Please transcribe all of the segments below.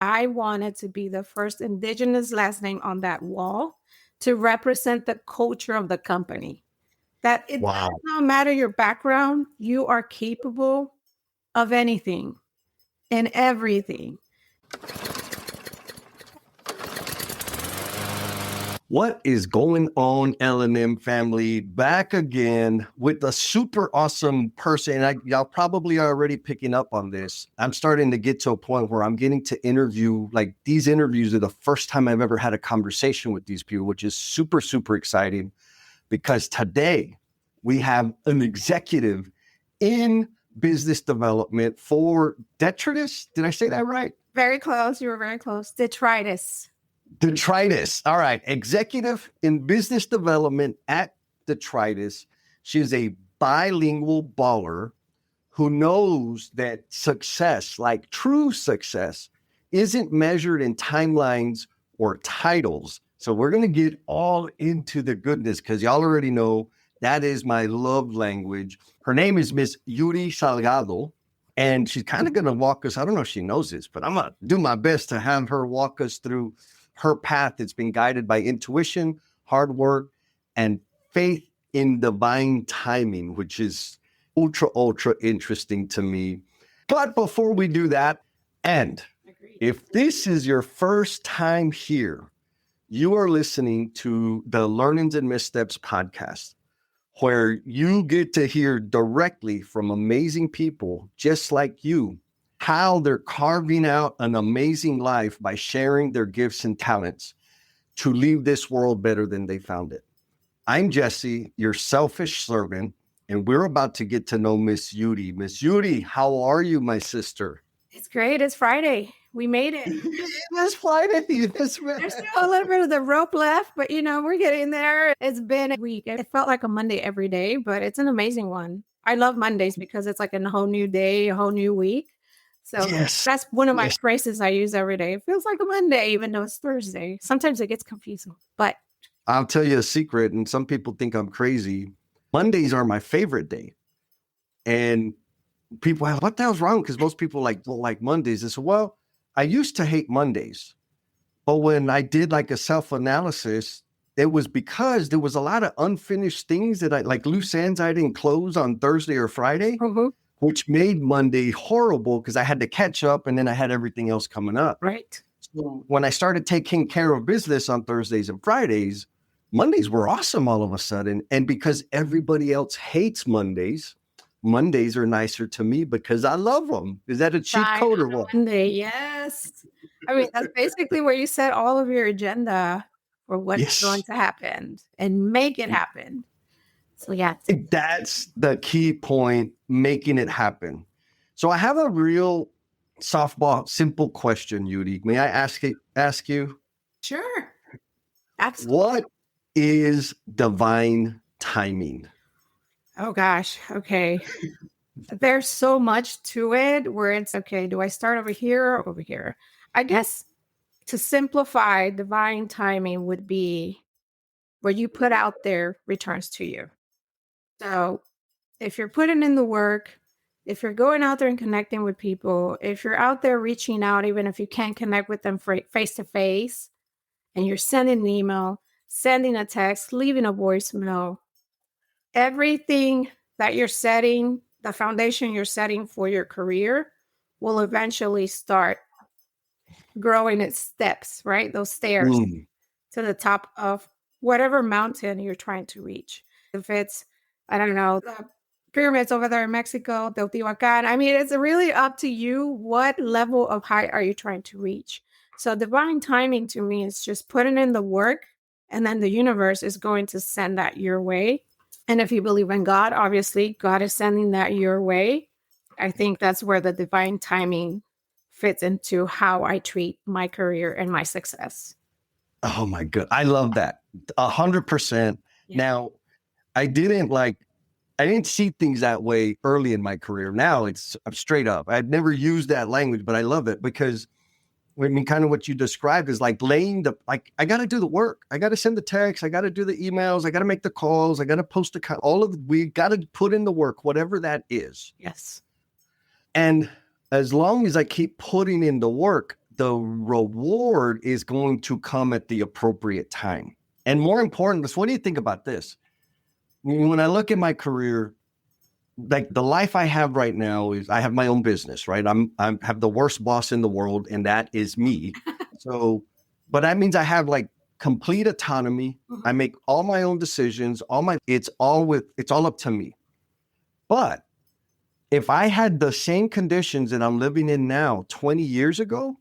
I wanted to be the first indigenous last name on that wall to represent the culture of the company. That it does Wow. not matter your background, you are capable of anything and everything. What is going on, L&M family? Back again with a super awesome person. Y'all probably are already picking up on this. I'm starting to get to a point where I'm getting to interview, like these interviews are the first time I've ever had a conversation with these people, which is super, super exciting because today we have an executive in business development for Detritus. Did I say that right? Very close. You were very close. Detritus. Detritus. All right. Executive in business development at Detritus. She is a bilingual baller who knows that success, like true success, isn't measured in timelines or titles. So we're going to get all into the goodness because y'all already know that is my love language. Her name is Miss Yuri Salgado. And she's kind of going to walk us. I don't know if she knows this, but I'm going to do my best to have her walk us through her path that's been guided by intuition, hard work, and faith in divine timing, which is ultra, ultra interesting to me. But before we do that, and if this is your first time here, you are listening to the Learnings and Missteps podcast, where you get to hear directly from amazing people just like you how they're carving out an amazing life by sharing their gifts and talents to leave this world better than they found it. I'm Jesse, your selfish servant, and we're about to get to know Miss Yuri. Miss Yuri, how are you, my sister? It's great. It's Friday. We made it. It's Friday. There's still a little bit of the rope left, but we're getting there. It's been a week. It felt like a Monday every day, but it's an amazing one. I love Mondays because it's like a whole new day, a whole new week. So that's one of my phrases I use every day. It feels like a Monday, even though it's Thursday. Sometimes it gets confusing, but I'll tell you a secret, and some people think I'm crazy. Mondays are my favorite day. And people ask, what the hell's wrong? Because most people don't like Mondays. I said, well, I used to hate Mondays. But when I did like a self-analysis, it was because there was a lot of unfinished things that like loose ends I didn't close on Thursday or Friday. Mm-hmm. Which made Monday horrible because I had to catch up and then I had everything else coming up. Right. So when I started taking care of business on Thursdays and Fridays, Mondays were awesome all of a sudden. And because everybody else hates Mondays, Mondays are nicer to me because I love them. Is that a cheat code or what? Monday, yes. I mean, that's basically where you set all of your agenda for what's going to happen and make it happen. So yeah. That's the key point, making it happen. So I have a real softball, simple question, Yuri. May I ask you? Sure. Absolutely. What is divine timing? Oh gosh. Okay. There's so much to it where it's okay. Do I start over here or over here? I guess to simplify, divine timing would be where you put out there returns to you. So if you're putting in the work, if you're going out there and connecting with people, if you're out there reaching out, even if you can't connect with them face to face, and you're sending an email, sending a text, leaving a voicemail, everything that you're setting, the foundation you're setting for your career will eventually start growing its steps, right? Those stairs to the top of whatever mountain you're trying to reach. If it's, I don't know, the pyramids over there in Mexico, Teotihuacan. I mean, it's really up to you. What level of height are you trying to reach? So divine timing to me is just putting in the work, and then the universe is going to send that your way. And if you believe in God, obviously God is sending that your way. I think that's where the divine timing fits into how I treat my career and my success. Oh my God. I love that. 100%. Yeah. Now, I didn't see things that way early in my career. Now I'm straight up. I've never used that language, but I love it because kind of what you described is like I got to do the work. I got to send the text. I got to do the emails. I got to make the calls. I got to post we got to put in the work, whatever that is. Yes. And as long as I keep putting in the work, the reward is going to come at the appropriate time. And more important, what do you think about this? When I look at my career, like the life I have right now is I have my own business, right? I have the worst boss in the world, and that is me. So, but that means I have like complete autonomy. I make all my own decisions, it's all up to me. But if I had the same conditions that I'm living in now 20 years ago,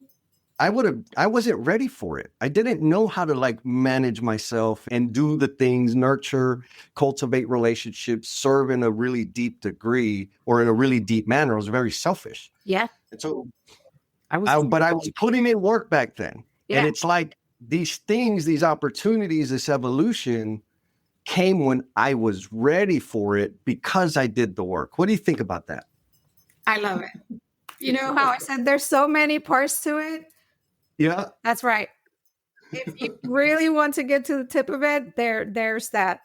I wasn't ready for it. I didn't know how to like manage myself and do the things, nurture, cultivate relationships, serve in a really deep degree or in a really deep manner. I was very selfish. Yeah. And so But I was putting in work back then. Yeah. And it's like these things, these opportunities, this evolution came when I was ready for it because I did the work. What do you think about that? I love it. You know how I said there's so many parts to it? Yeah. That's right. If you really want to get to the tip of it, there's that.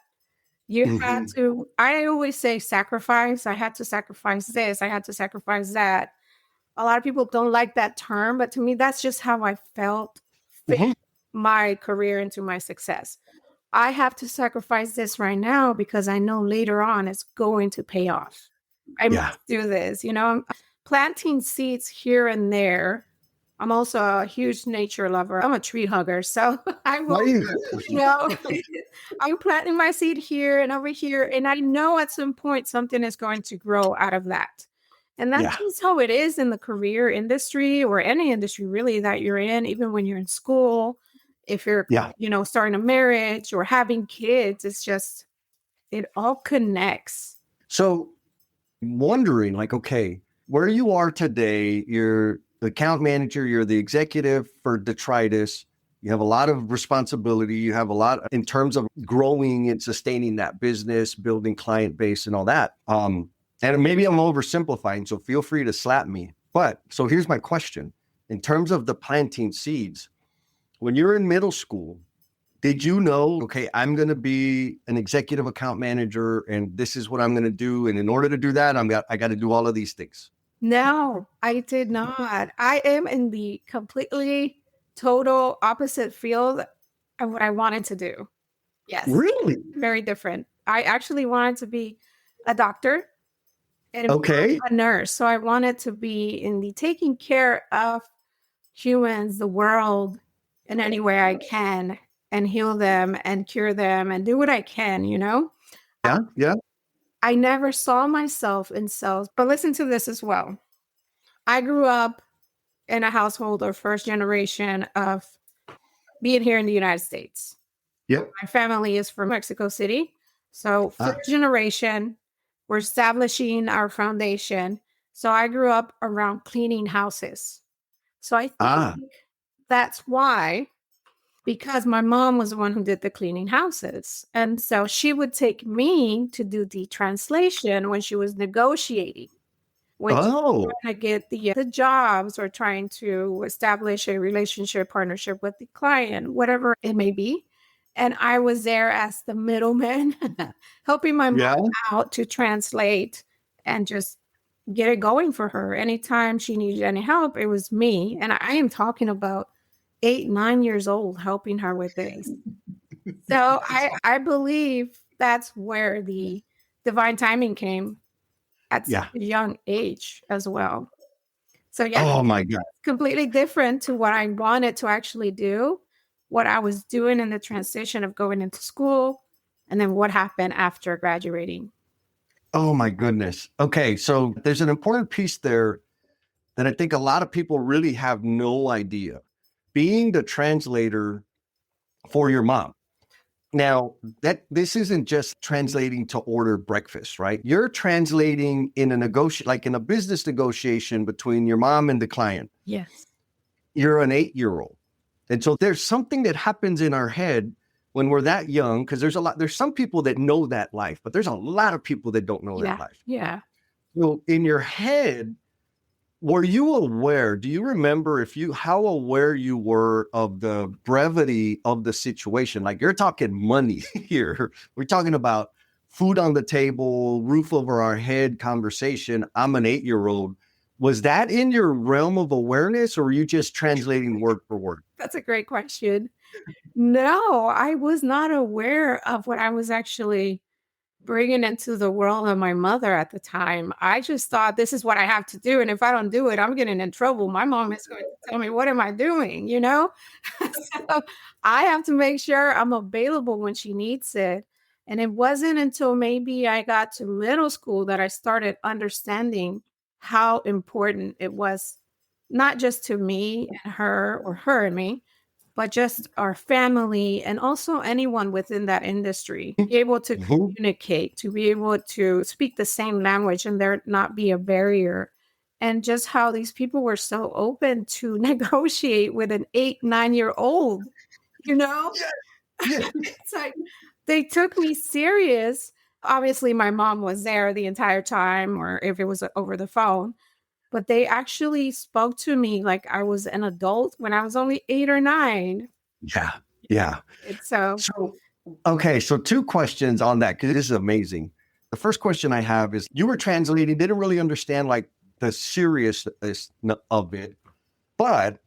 You had to, I always say sacrifice. I had to sacrifice this. I had to sacrifice that. A lot of people don't like that term, but to me, that's just how I felt fit my career into my success. I have to sacrifice this right now because I know later on it's going to pay off. I must do this. You know, I'm planting seeds here and there. I'm also a huge nature lover. I'm a tree hugger. So I will, I'm planting my seed here and over here. And I know at some point something is going to grow out of that. And that's just how it is in the career industry or any industry really that you're in, even when you're in school, if you're, starting a marriage or having kids, it's just, it all connects. So wondering like, okay, where you are today, you're the account manager, you're the executive for Detritus. You have a lot of responsibility. You have a lot in terms of growing and sustaining that business, building client base and all that. And maybe I'm oversimplifying, so feel free to slap me. But so here's my question. In terms of the planting seeds, when you're in middle school, did you know, okay, I'm going to be an executive account manager and this is what I'm going to do. And in order to do that, I got to do all of these things. No, I did not. I am in the completely total opposite field of what I wanted to do. Yes. Really? Very different. I actually wanted to be a doctor and a nurse. So I wanted to be in the taking care of humans, the world, in any way I can and heal them and cure them and do what I can, you know? Yeah. I never saw myself in sales, but listen to this as well. I grew up in a household or first generation of being here in the United States. Yep. My family is from Mexico City. So first generation, we're establishing our foundation. So I grew up around cleaning houses. So I think that's why, because my mom was the one who did the cleaning houses. And so she would take me to do the translation when she was negotiating. When she was trying to get the jobs or trying to establish a relationship, partnership with the client, whatever it may be. And I was there as the middleman, helping my mom out to translate and just get it going for her. Anytime she needed any help, it was me. And I am talking about 8, 9 years old, helping her with this. So I believe that's where the divine timing came at such a young age as well. So oh my God, it's completely different to what I wanted to actually do, what I was doing in the transition of going into school, and then what happened after graduating. Oh my goodness. Okay, so there's an important piece there that I think a lot of people really have no idea. Being the translator for your mom. Now, this isn't just translating to order breakfast, right? You're translating in a business negotiation between your mom and the client. Yes. You're an 8-year-old. And so there's something that happens in our head when we're that young, because there's some people that know that life, but there's a lot of people that don't know that life. Yeah. So in your head, were you aware? Do you remember how aware you were of the brevity of the situation? Like you're talking money here. We're talking about food on the table, roof over our head conversation. I'm an 8-year-old. Was that in your realm of awareness, or were you just translating word for word? That's a great question. No, I was not aware of what I was actually bringing into the world of my mother at the time. I just thought this is what I have to do. And if I don't do it, I'm getting in trouble. My mom is going to tell me, what am I doing? So I have to make sure I'm available when she needs it. And it wasn't until maybe I got to middle school that I started understanding how important it was, not just to me and her or her and me, but just our family and also anyone within that industry, be able to Mhm. communicate, to be able to speak the same language and there not be a barrier. And just how these people were so open to negotiate with an 8, 9 year old, you know? Yeah. Yeah. It's like they took me serious. Obviously, my mom was there the entire time, or if it was over the phone, but they actually spoke to me like I was an adult when I was only 8 or 9. Yeah. Yeah. It's so So, okay. So, two questions on that, because this is amazing. The first question I have is, you were translating, didn't really understand like the seriousness of it, but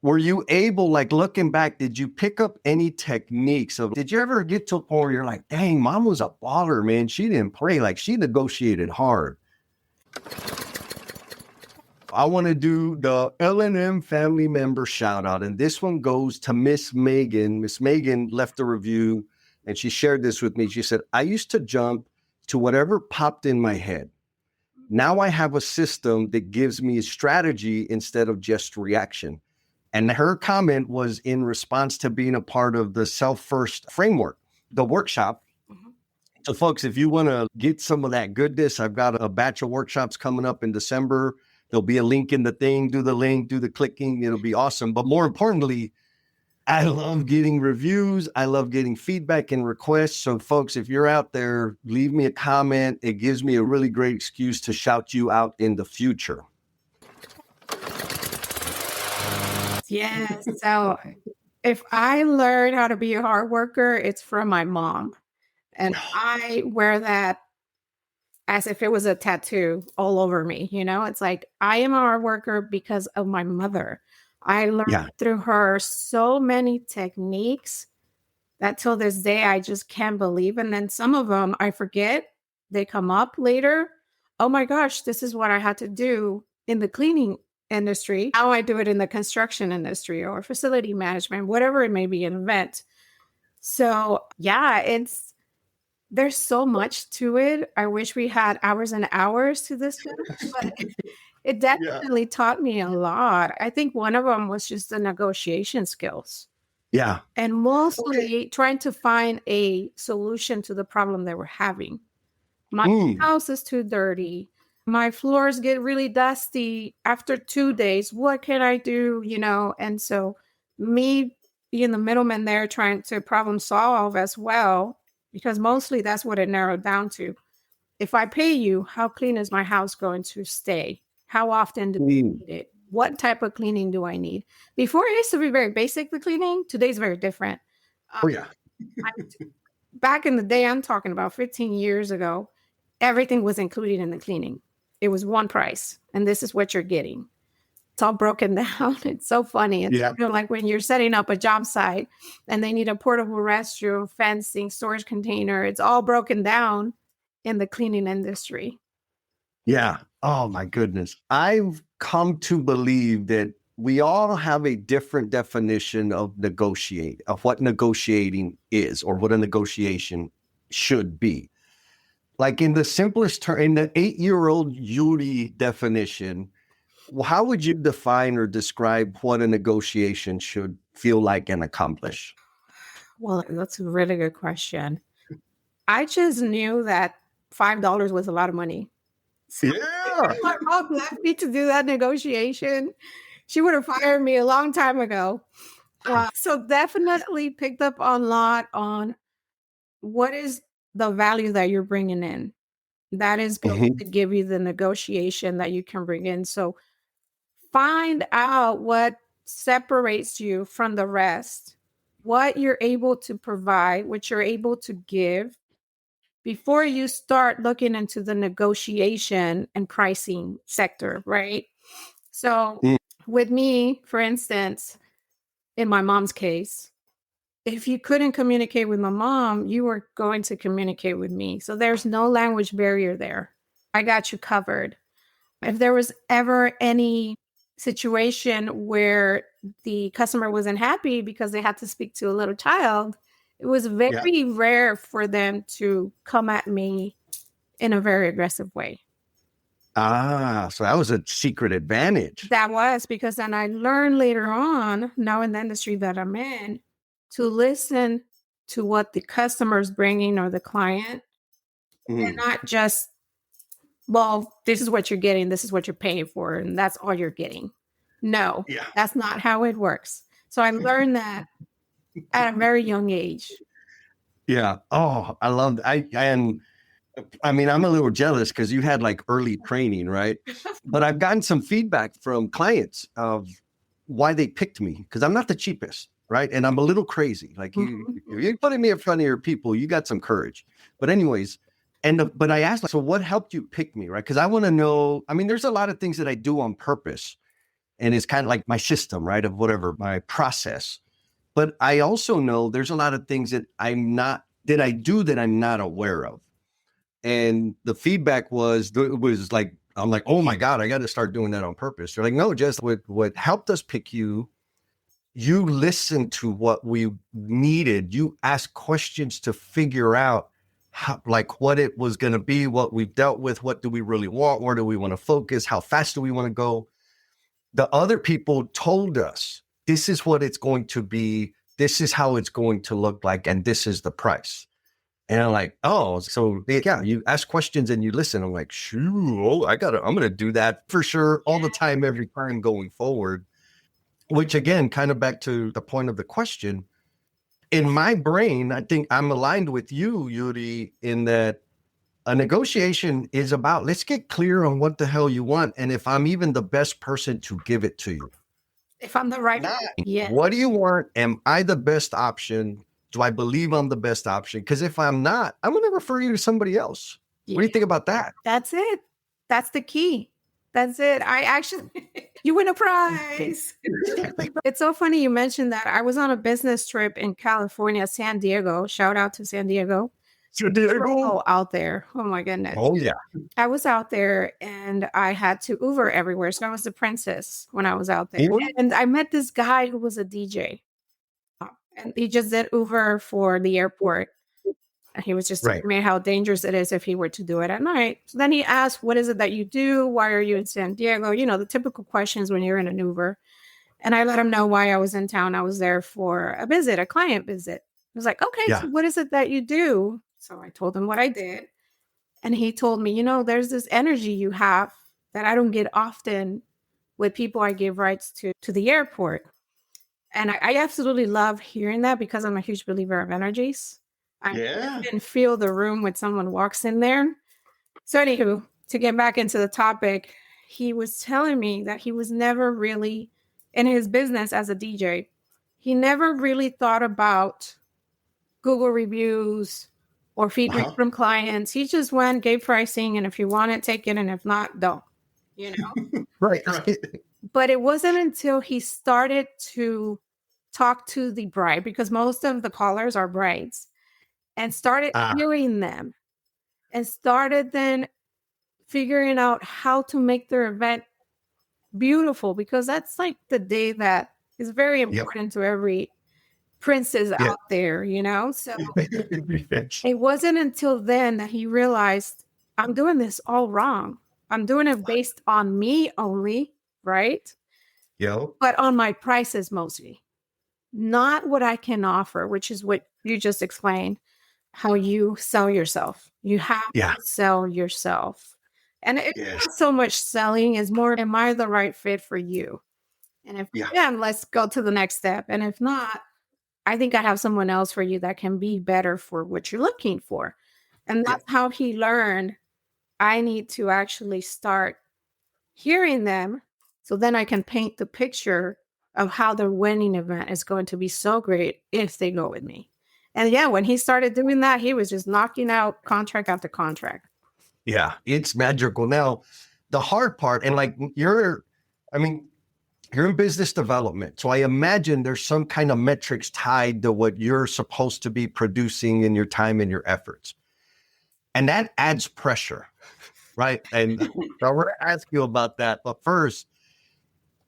were you able, like looking back, did you pick up any techniques of, did you ever get to a point where you're like, dang, mom was a baller, man. She didn't play, like she negotiated hard. I want to do the L&M family member shout out. And this one goes to Miss Megan. Miss Megan left a review and she shared this with me. She said, I used to jump to whatever popped in my head. Now I have a system that gives me a strategy instead of just reaction. And her comment was in response to being a part of the Self First framework, the workshop. Mhm. So, folks, if you want to get some of that goodness, I've got a batch of workshops coming up in December. There'll be a link in the thing. Do the link, do the clicking. It'll be awesome. But more importantly, I love getting reviews. I love getting feedback and requests. So, folks, if you're out there, leave me a comment. It gives me a really great excuse to shout you out in the future. yes. So if I learned how to be a hard worker, it's from my mom. And I wear that as if it was a tattoo all over me. It's like I am a hard worker because of my mother. I learned Yeah. through her so many techniques that till this day I just can't believe. And then some of them I forget, they come up later. Oh my gosh, this is what I had to do in the cleaning industry. Now I do it in the construction industry or facility management, whatever it may be, an event. So yeah, there's so much to it. I wish we had hours and hours to this, but it Yeah. definitely taught me a lot. I think one of them was just the negotiation skills. Yeah. And mostly trying to find a solution to the problem they were having. My Mm. house is too dirty. My floors get really dusty after 2 days. What can I do? And so me being the middleman there trying to problem solve as well, because mostly that's what it narrowed down to. If I pay you, how clean is my house going to stay? How often do I Mm. need it? What type of cleaning do I need? Before it used to be very basic, the cleaning. Today's very different. Oh, yeah. I, back in the day, I'm talking about 15 years ago, everything was included in the cleaning. It was one price, and this is what you're getting. It's all broken down. It's so funny. It's Yeah. like when you're setting up a job site and they need a portable restroom, fencing, storage container. It's all broken down in the cleaning industry. Yeah. Oh my goodness. I've come to believe that we all have a different definition of negotiate, of what negotiating is or what a negotiation should be. Like in the simplest term, in the 8-year-old Yuri definition, how would you define or describe what a negotiation should feel like and accomplish? Well, that's a really good question. I just knew that $5 was a lot of money. So Yeah. if my mom left me to do that negotiation, she would have fired me a long time ago. So definitely picked up a lot on what is the value that you're bringing in. That is going Mhm. to give you the negotiation that you can bring in. So find out what separates you from the rest, what you're able to provide, what you're able to give before you start looking into the negotiation and pricing sector, right? So Mm. with me, for instance, in my mom's case, if you couldn't communicate with my mom, you were going to communicate with me. So there's no language barrier there. I got you covered. If there was ever any situation where the customer wasn't happy because they had to speak to a little child, it was Yeah. very rare for them to come at me in a very aggressive way. So that was a secret advantage. That was because then I learned later on, now in the industry that I'm in, to listen to what the customer's bringing or the client, and Mm. not just, well, this is what you're getting, this is what you're paying for, and that's all you're getting. No, Yeah. that's not how it works. So I learned that at a very young age. Yeah. Oh, I love and I mean, I'm a little jealous because you had like early training, right? But I've gotten some feedback from clients of why they picked me because I'm not the cheapest, right? And I'm a little crazy. Like you're putting me in front of your people, you got some courage. But anyways, but I asked, like, so what helped you pick me, right? Because I want to know. I mean, there's a lot of things that I do on purpose, and it's kind of like my system, right? Of whatever my process. But I also know there's a lot of things that I do that I'm not aware of. And the feedback was like, I'm like, oh my God, I got to start doing that on purpose. They're like, no, just what helped us pick you. You listened to what we needed. You asked questions to figure out how, like what it was going to be, what we've dealt with, what do we really want, where do we want to focus, how fast do we want to go. The other people told us this is what it's going to be, this is how it's going to look like, and this is the price. And I'm like, oh, so yeah, you ask questions and you listen. I'm like, shoot, I'm going to do that for sure all the time, every time going forward. Which again, kind of back to the point of the question, in my brain, I think I'm aligned with you, Yuri, in that a negotiation is about, let's get clear on what the hell you want. And if I'm even the best person to give it to you. If I'm the right, yeah. What do you want? Am I the best option? Do I believe I'm the best option? Because if I'm not, I'm going to refer you to somebody else. Yeah. What do you think about that? That's it. That's the key. That's it. I actually, you win a prize. It's so funny you mentioned that. I was on a business trip in California, San Diego. Shout out to San Diego. San Diego? Oh, out there. Oh my goodness. Oh, yeah. I was out there and I had to Uber everywhere. So I was the princess when I was out there. And I met this guy who was a DJ. And he just did Uber for the airport. And he was just telling me how dangerous it is if he were to do it at night. So then he asked, what is it that you do? Why are you in San Diego? You know, the typical questions when you're in an Uber. And I let him know why I was in town. I was there for a visit, a client visit. I was like, okay, so what is it that you do? So I told him what I did. And he told me, you know, there's this energy you have that I don't get often with people I give rides to the airport. And I absolutely love hearing that because I'm a huge believer of energies. I can feel the room when someone walks in there. So anywho, to get back into the topic, he was telling me that he was never really in his business as a DJ. He never really thought about Google reviews or feedback from clients. He just went, gave pricing, and if you want it, take it, and if not, don't. You know? Right. But it wasn't until he started to talk to the bride, because most of the callers are brides, and started hearing them and started then figuring out how to make their event beautiful, because that's like the day that is very important to every princess out there, you know? So it wasn't until then that he realized I'm doing this all wrong. I'm doing it based on me only, right? But on my prices mostly, not what I can offer, which is what you just explained, how you sell yourself. You have to sell yourself. And it's not so much selling, is more, am I the right fit for you? And if let's go to the next step. And if not, I think I have someone else for you that can be better for what you're looking for. And that's how he learned I need to actually start hearing them, so then I can paint the picture of how the winning event is going to be so great if they go with me. And when he started doing that, he was just knocking out contract after contract. Yeah, it's magical. Now, the hard part, and like I mean, you're in business development. So I imagine there's some kind of metrics tied to what you're supposed to be producing in your time and your efforts. And that adds pressure, right? And I want to ask you about that. But first,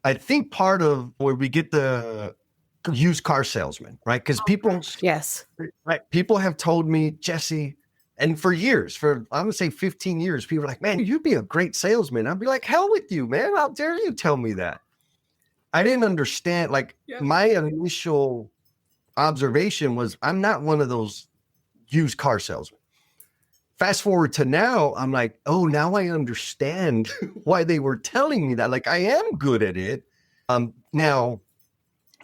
I think part of where we get the used car salesman, right? Because people, Yes. right? People have told me, Jesse, and for years, for I'm gonna say 15 years, people are like, man, you'd be a great salesman. I'd be like, hell with you, man. How dare you tell me that? I didn't understand. Like my initial observation was I'm not one of those used car salesmen. Fast forward to now, I'm like, oh, now I understand why they were telling me that. Like I am good at it. Now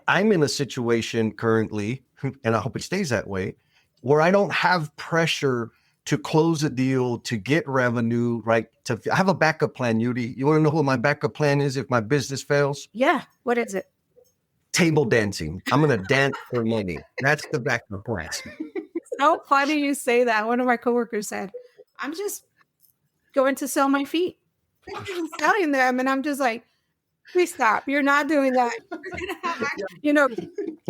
I'm in a situation currently, and I hope it stays that way, where I don't have pressure to close a deal, to get revenue, right? I have a backup plan, Yuri. You want to know what my backup plan is if my business fails? Yeah. What is it? Table dancing. I'm going to dance for money. That's the backup plan. So funny you say that. One of my coworkers said, I'm just going to sell my feet. I'm selling them. And I'm just like, please stop. You're not doing that. You know,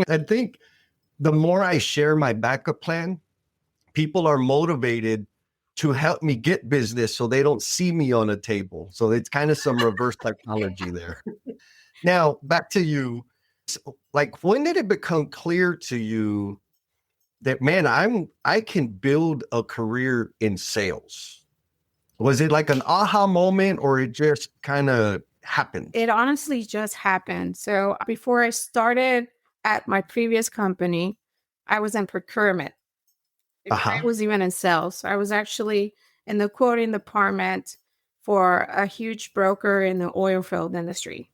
I think the more I share my backup plan, people are motivated to help me get business so they don't see me on a table. So it's kind of some reverse psychology there. Now, back to you. Like, when did it become clear to you that, man, I can build a career in sales? Was it like an aha moment or it just kind of happened? it honestly just happened. So before I started at my previous company, I was in procurement. I was even in sales. I was actually in the quoting department for a huge broker in the oil field industry.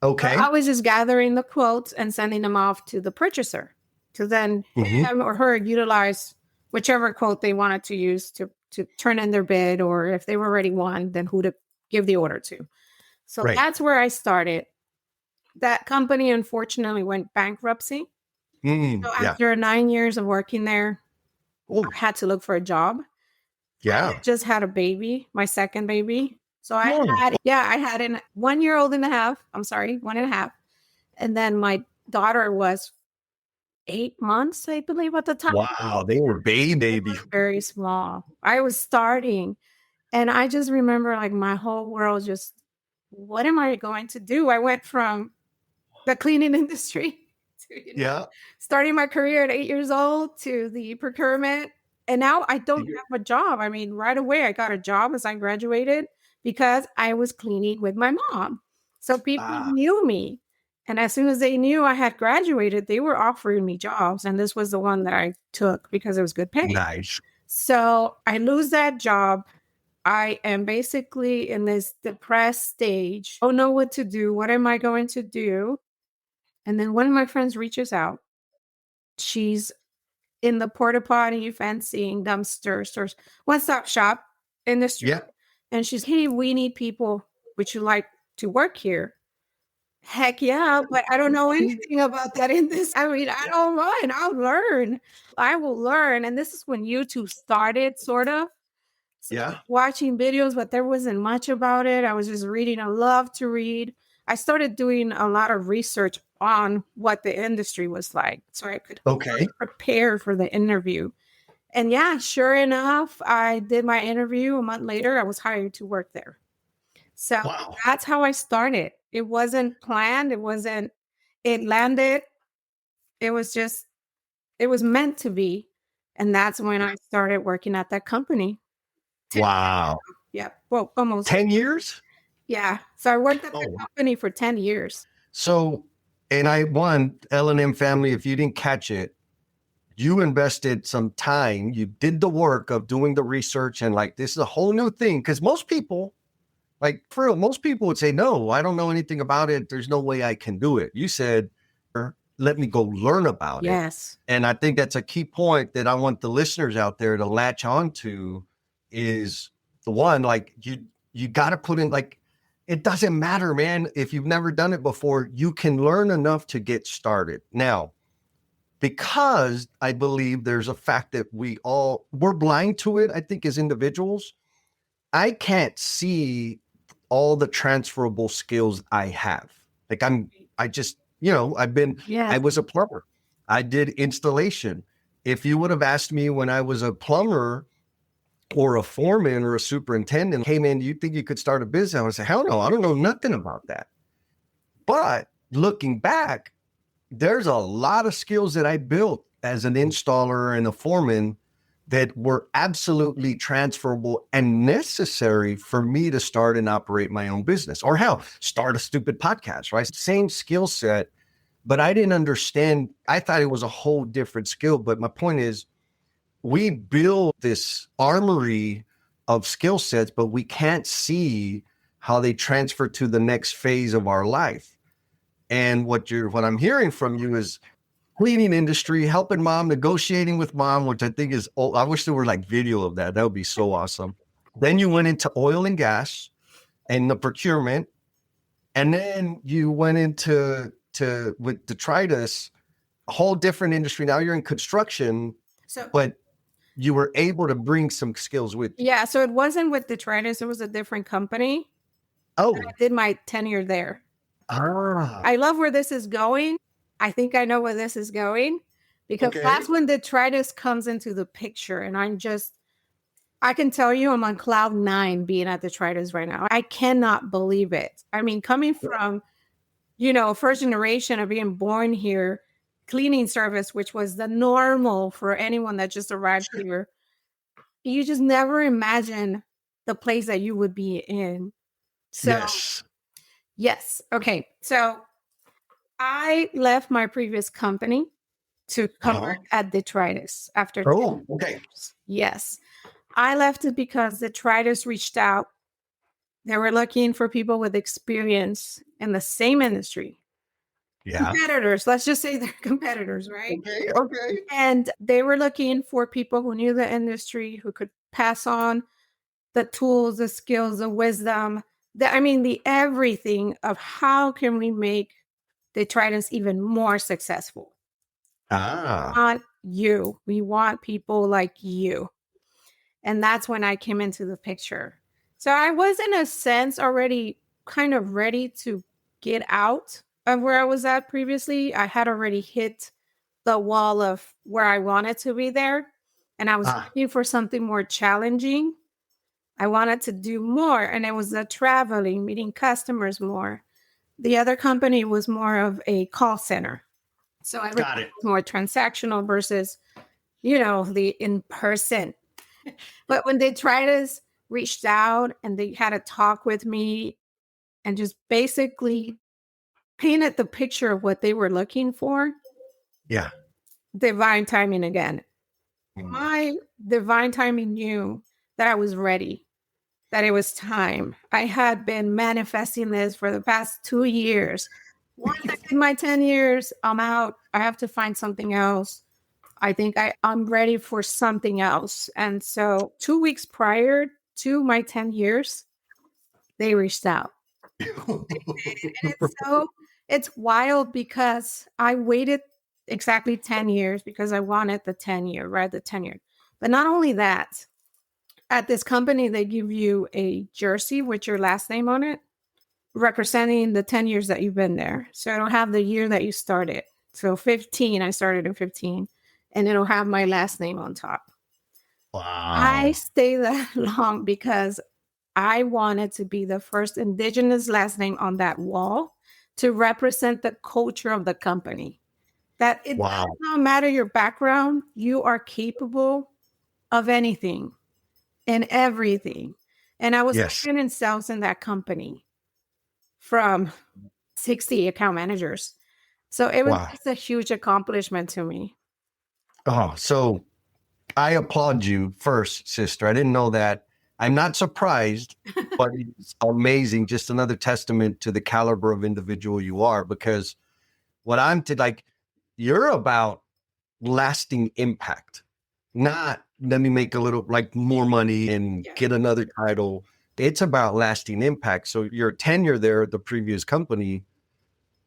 Okay. I was just gathering the quotes and sending them off to the purchaser to then him or her utilize whichever quote they wanted to use to turn in their bid, or if they were already won, then who to give the order to. So that's where I started. That company unfortunately went bankruptcy. So after 9 years of working there, I had to look for a job. Yeah. I just had a baby, my second baby. So I had a 1-year-old and a half. I'm sorry, 1.5. And then my daughter was 8 months, I believe, at the time. Wow, they were baby. Very small. I was starting, and I just remember like my whole world just, what am I going to do? I went from the cleaning industry to starting my career at 8 years old to the procurement. And now I don't have a job. I mean, right away, I got a job as I graduated because I was cleaning with my mom. So people knew me. And as soon as they knew I had graduated, they were offering me jobs. And this was the one that I took because it was good pay. Nice. So I lose that job. I am basically in this depressed stage. I don't know what to do. What am I going to do? And then one of my friends reaches out. She's in the porta potty, fencing, dumpster stores, one-stop shop industry. Yeah. And she's, hey, we need people. Would you like to work here? Heck yeah, but I don't know anything about that in this. I mean, I don't mind. I'll learn. I will learn. And this is when YouTube started, sort of. So watching videos, but there wasn't much about it. I was just reading. I love to read. I started doing a lot of research on what the industry was like so I could prepare for the interview. And yeah, sure enough, I did my interview. A month later, I was hired to work there. So that's how I started. It wasn't planned. It landed. It was meant to be. And that's when I started working at that company. Wow. Yeah. Well, almost 10 years. Yeah. So I worked at the company for 10 years. So, and L&M family, if you didn't catch it, you invested some time, you did the work of doing the research and like, this is a whole new thing. Because most people, like for real, most people would say, no, I don't know anything about it. There's no way I can do it. You said, let me go learn about it. Yes. And I think that's a key point that I want the listeners out there to latch on to is the one, like you got to put in, like, it doesn't matter, man. If you've never done it before, you can learn enough to get started. Now, because I believe there's a fact that we're blind to it, I think, as individuals, I can't see all the transferable skills I have. Like I just, I was a plumber. I did installation. If you would have asked me when I was a plumber or a foreman or a superintendent, hey man, do you think you could start a business? I would say, hell no, I don't know nothing about that. But looking back, there's a lot of skills that I built as an installer and a foreman that were absolutely transferable and necessary for me to start and operate my own business, or hell, start a stupid podcast, right? Same skill set, but I didn't understand. I thought it was a whole different skill. But my point is, we build this armory of skill sets, but we can't see how they transfer to the next phase of our life. And what I'm hearing from you is cleaning industry, helping mom, negotiating with mom, which I think is, I wish there were like video of that. That would be so awesome. Then you went into oil and gas and the procurement. And then you went into with Detritus, a whole different industry. Now you're in construction, but you were able to bring some skills with you. Yeah. So it wasn't with Detritus. It was a different company. Oh, I did my tenure there. Ah. I love where this is going. I think I know where this is going, because that's when Detritus comes into the picture. And I can tell you I'm on cloud 9 being at Detritus right now. I cannot believe it. I mean, coming from, first generation of being born here, cleaning service, which was the normal for anyone that just arrived here, you just never imagine the place that you would be in. So, yes. Okay. So I left my previous company to come work at Detritus after 10 years. Yes. I left it because Detritus reached out. They were looking for people with experience in the same industry. Yeah. Competitors. Let's just say they're competitors, right? Okay. And they were looking for people who knew the industry, who could pass on the tools, the skills, the wisdom, the everything of how can we make Detritus even more successful. We want you. We want people like you. And that's when I came into the picture. So I was, in a sense, already kind of ready to get out of where I was at previously. I had already hit the wall of where I wanted to be there. And I was looking for something more challenging. I wanted to do more. And it was the traveling, meeting customers more. The other company was more of a call center. So I got it. More transactional versus, the in-person. But when Detritus reached out and they had a talk with me and just basically painted the picture of what they were looking for. Yeah. Divine timing again. My divine timing knew that I was ready, that it was time. I had been manifesting this for the past 2 years. Once I did my 10 years, I'm out. I have to find something else. I think I'm ready for something else. And so 2 weeks prior to my 10 years, they reached out. And it's wild because I waited exactly 10 years because I wanted the 10-year, right? The 10-year. But not only that, at this company, they give you a jersey with your last name on it, representing the 10 years that you've been there. So it'll have the year that you started. So 15, I started in 15, and it'll have my last name on top. Wow. I stayed that long because I wanted to be the first indigenous last name on that wall to represent the culture of the company. That it does not matter your background, you are capable of anything and everything. And I was working in sales in that company from 60 account managers. So it was just a huge accomplishment to me. Oh, so I applaud you first, sister. I didn't know that. I'm not surprised, but it's amazing. Just another testament to the caliber of individual you are, because what you're about lasting impact, not let me make a little more money and get another title. It's about lasting impact. So your tenure there at the previous company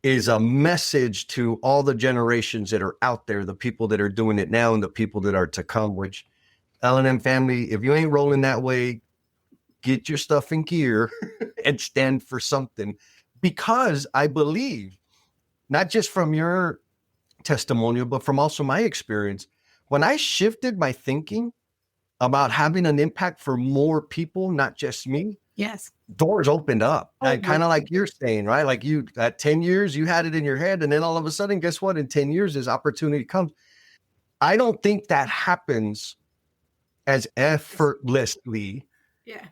is a message to all the generations that are out there, the people that are doing it now and the people that are to come, which L&M family, if you ain't rolling that way, get your stuff in gear and stand for something. Because I believe, not just from your testimonial, but from also my experience, when I shifted my thinking about having an impact for more people, not just me, Yes. doors opened up. Oh, Kind of like you're saying, right? Like you at 10 years, you had it in your head. And then all of a sudden, guess what? In 10 years, this opportunity comes. I don't think that happens as effortlessly yeah.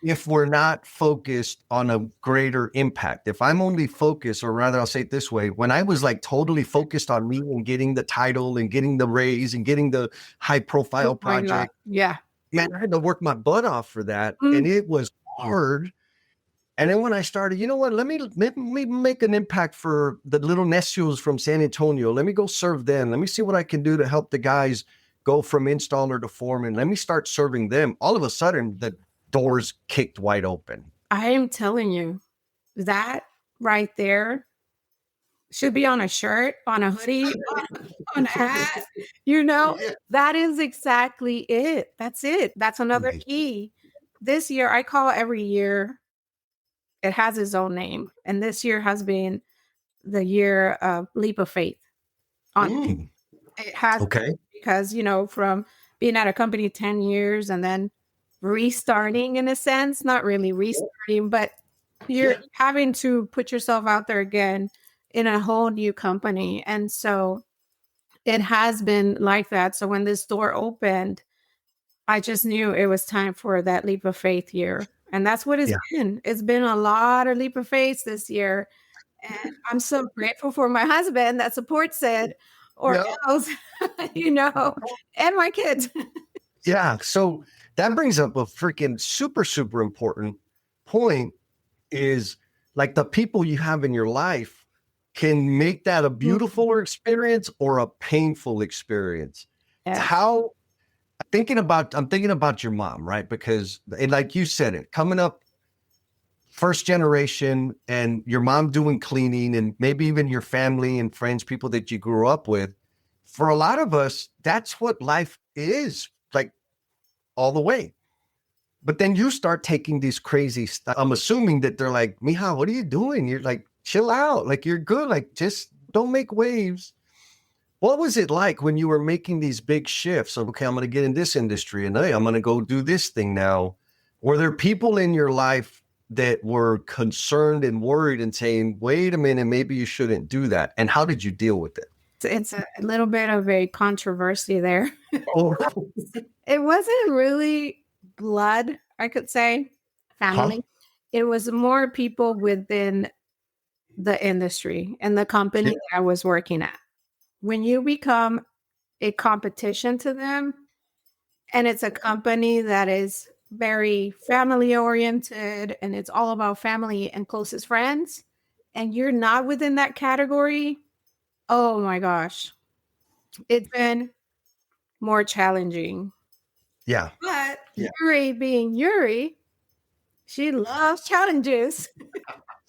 if we're not focused on a greater impact. If I'm only focused, or rather, I'll say it this way, when I was like totally focused on me and getting the title and getting the raise and getting the high profile Oh my God. project, Yeah. man, I had to work my butt off for that. And it was hard. And then when I started, you know what, let me make an impact for the little necios from San Antonio. Let me go serve them. Let me see what I can do to help the guys go from installer to foreman. Let me start serving them. All of a sudden, the doors kicked wide open. I am telling you, that right there should be on a shirt, on a hoodie, on a hat. That is exactly it. That's it. That's another key. This year, I call every year, it has its own name. And this year has been the year of leap of faith. It has because, from being at a company 10 years and then restarting in a sense, not really restarting, but you're having to put yourself out there again in a whole new company. And so it has been like that. So when this door opened, I just knew it was time for that leap of faith year. And that's what it's been. It's been a lot of leap of faith this year. And I'm so grateful for my husband that supports it, or else, and my kids. Yeah. So that brings up a freaking super, super important point is like the people you have in your life can make that a beautiful experience or a painful experience. How I'm thinking about your mom, right? Because like you said it, coming up first generation and your mom doing cleaning and maybe even your family and friends, people that you grew up with, for a lot of us, that's what life is like all the way. But then you start taking these crazy stuff. I'm assuming that they're like, Mija, what are you doing? You're like, chill out. Like, you're good. Like, just don't make waves. What was it like when you were making these big shifts of, okay, I'm going to get in this industry and hey, I'm going to go do this thing now? Were there people in your life that were concerned and worried and saying, wait a minute, maybe you shouldn't do that? And how did you deal with it? It's a little bit of a controversy there. Oh, It wasn't really blood, I could say, family. It was more people within the industry and the company that I was working at. When you become a competition to them, and it's a company that is very family oriented and it's all about family and closest friends, and you're not within that category, oh my gosh, it's been more challenging. yeah. But Yuri being Yuri, she loves challenges.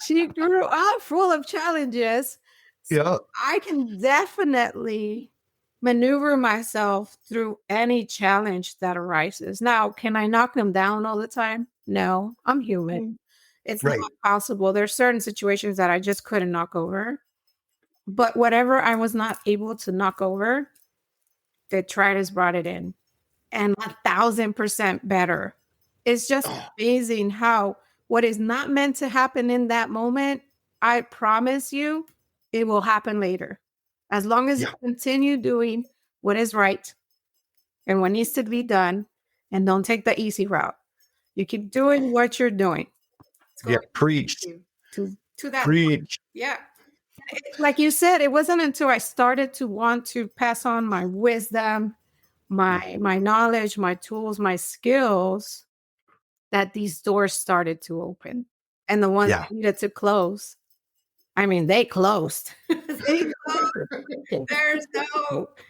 She grew up full of challenges. So I can definitely maneuver myself through any challenge that arises. Now, can I knock them down all the time? No, I'm human. It's not possible. There's certain situations that I just couldn't knock over. But whatever I was not able to knock over, Detritus brought it in. And 1,000% better. It's just amazing how what is not meant to happen in that moment, I promise you, it will happen later. As long as you continue doing what is right and what needs to be done, and don't take the easy route. You keep doing what you're doing. Preach. To that. Preach. Yeah. Like you said, it wasn't until I started to want to pass on my wisdom, my knowledge, my tools, my skills, that these doors started to open. And the ones that needed to close, I mean, they closed. They closed. There's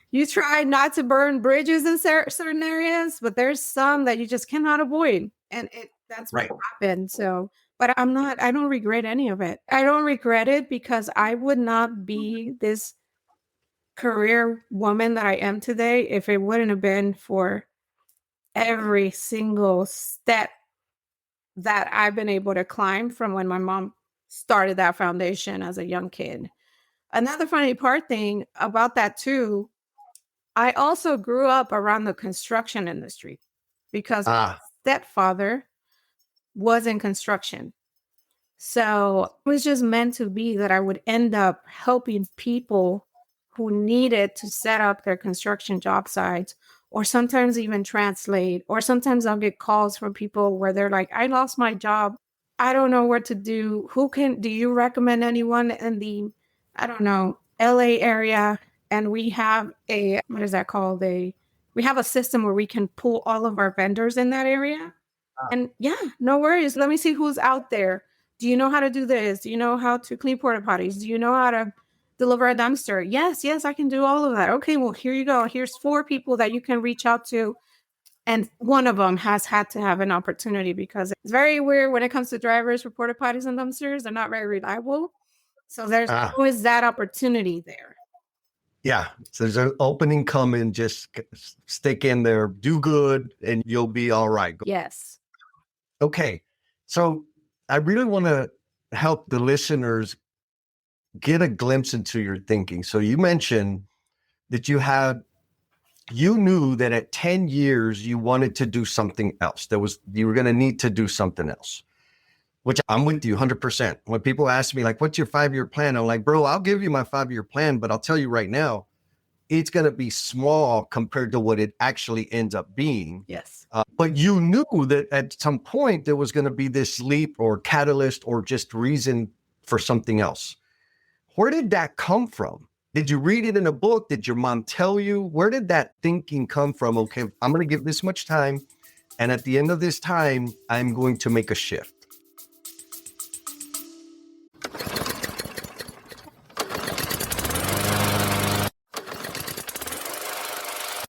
you try not to burn bridges in certain areas, but there's some that you just cannot avoid. And that's what happened. So, but I don't regret any of it. I don't regret it because I would not be this career woman that I am today if it wouldn't have been for every single step that I've been able to climb from when my mom started that foundation as a young kid. Another funny part thing about that too, I also grew up around the construction industry because Ah, my stepfather was in construction. So it was just meant to be that I would end up helping people who needed to set up their construction job sites, or sometimes even translate, or sometimes I'll get calls from people where they're like, I lost my job. I don't know what to do. Do you recommend anyone in the, I don't know, LA area? And we have what is that called? We have a system where we can pull all of our vendors in that area. And yeah, no worries. Let me see who's out there. Do you know how to do this? Do you know how to clean porta potties? Do you know how to deliver a dumpster? Yes, yes, I can do all of that. Okay, well, here you go. Here's 4 people that you can reach out to. And one of them has had to have an opportunity because it's very weird when it comes to drivers for porta potties and dumpsters. They're not very reliable. So there's ah, always that opportunity there. yeah. So there's an opening coming. Just stick in there, do good, and you'll be all right. Yes. Okay. So I really want to help the listeners get a glimpse into your thinking. So you mentioned that you knew that at 10 years you wanted to do something else. You were going to need to do something else, which I'm with you 100%. When people ask me, like, what's your 5-year plan? I'm like, bro, I'll give you my 5-year plan, but I'll tell you right now, it's going to be small compared to what it actually ends up being. Yes. But you knew that at some point there was going to be this leap or catalyst or just reason for something else. Where did that come from? Did you read it in a book? Did your mom tell you? Where did that thinking come from? Okay, I'm going to give this much time. And at the end of this time, I'm going to make a shift.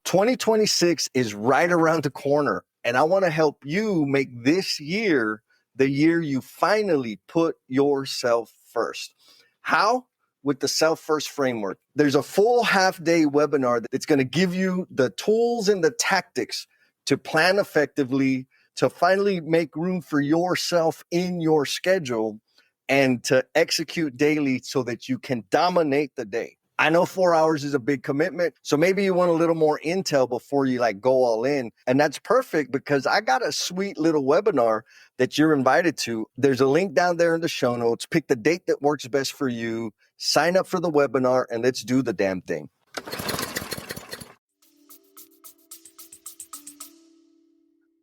2026 is right around the corner, and I want to help you make this year the year you finally put yourself first. How? With the Self First Framework. There's a full half-day webinar that's going to give you the tools and the tactics to plan effectively, to finally make room for yourself in your schedule, and to execute daily so that you can dominate the day. I know 4 hours is a big commitment, so maybe you want a little more intel before you like go all in. And that's perfect because I got a sweet little webinar that you're invited to. There's a link down there in the show notes. Pick the date that works best for you. Sign up for the webinar and let's do the damn thing.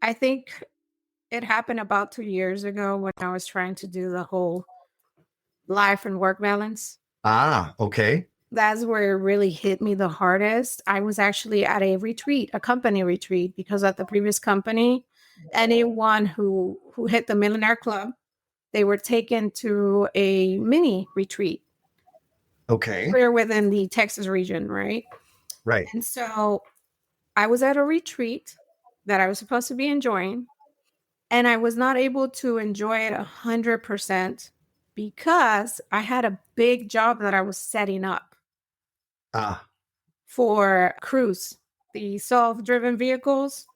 I think it happened about 2 years ago when I was trying to do the whole life and work balance. Ah, okay. That's where it really hit me the hardest. I was actually at a retreat, a company retreat, because at the previous company, anyone who hit the Millionaire Club, they were taken to a mini retreat. Okay. We're within the Texas region, right? Right. And so I was at a retreat that I was supposed to be enjoying, and I was not able to enjoy it 100% because I had a big job that I was setting up Ah, for Cruise, the self-driven vehicles.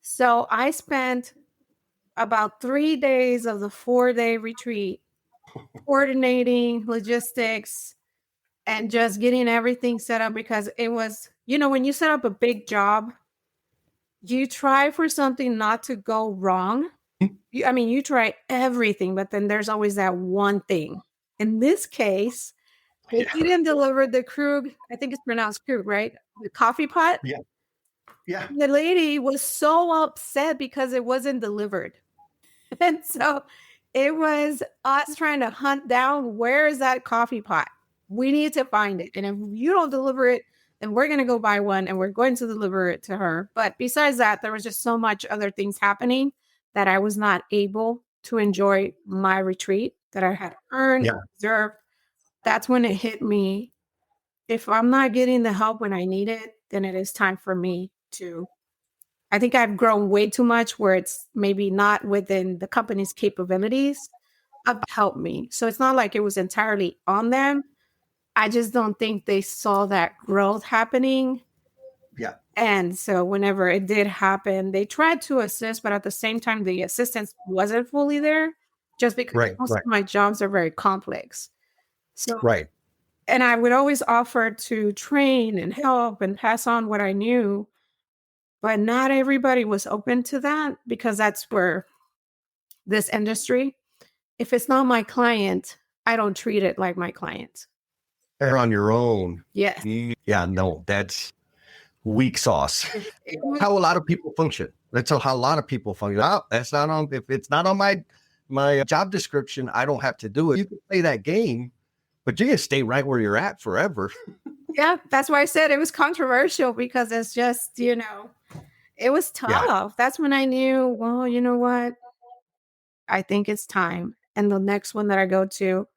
So I spent about 3 days of the 4-day retreat coordinating logistics and just getting everything set up because it was, when you set up a big job, you try for something not to go wrong. You try everything, but then there's always that one thing. In this case, they didn't deliver the Krug, I think it's pronounced Krug, right? The coffee pot. yeah. Yeah. The lady was so upset because it wasn't delivered. And so it was us trying to hunt down, where is that coffee pot? We need to find it. And if you don't deliver it, then we're going to go buy one and we're going to deliver it to her. But besides that, there was just so much other things happening that I was not able to enjoy my retreat that I had earned, Yeah. deserved. That's when it hit me. If I'm not getting the help when I need it, then it is time for me to. I think I've grown way too much where it's maybe not within the company's capabilities of help me. So it's not like it was entirely on them. I just don't think they saw that growth happening. Yeah. And so whenever it did happen, they tried to assist, but at the same time, the assistance wasn't fully there just because Right, most right, of my jobs are very complex. So, right. and I would always offer to train and help and pass on what I knew, but not everybody was open to that because that's where this industry, if it's not my client, I don't treat it like my client. They're on your own. Yes. Yeah, no, that's weak sauce. It was, How a lot of people function. That's how a lot of people function. Oh, that's not on. If it's not on my job description, I don't have to do it. You can play that game, but you can stay right where you're at forever. yeah, that's why I said it was controversial because it's just, it was Yeah, tough. That's when I knew, well, you know what? I think it's time. And the next one that I go to,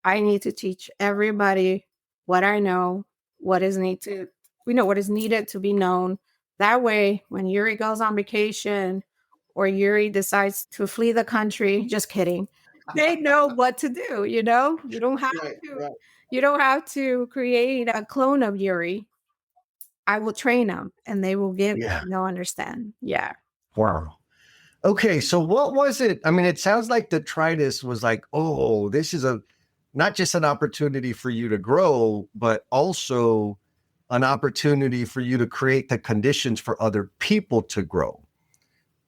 I need to teach everybody what I know, what is need to, what is needed to be known. That way, when Yuri goes on vacation or Yuri decides to flee the country, just kidding, they know what to do. You don't have right, to, right. you don't have to create a clone of Yuri. I will train them and they will get, Yeah. they'll understand. Yeah. Wow. Okay, so what was it? I mean, it sounds like detritus was like, oh, this is a not just an opportunity for you to grow, but also an opportunity for you to create the conditions for other people to grow.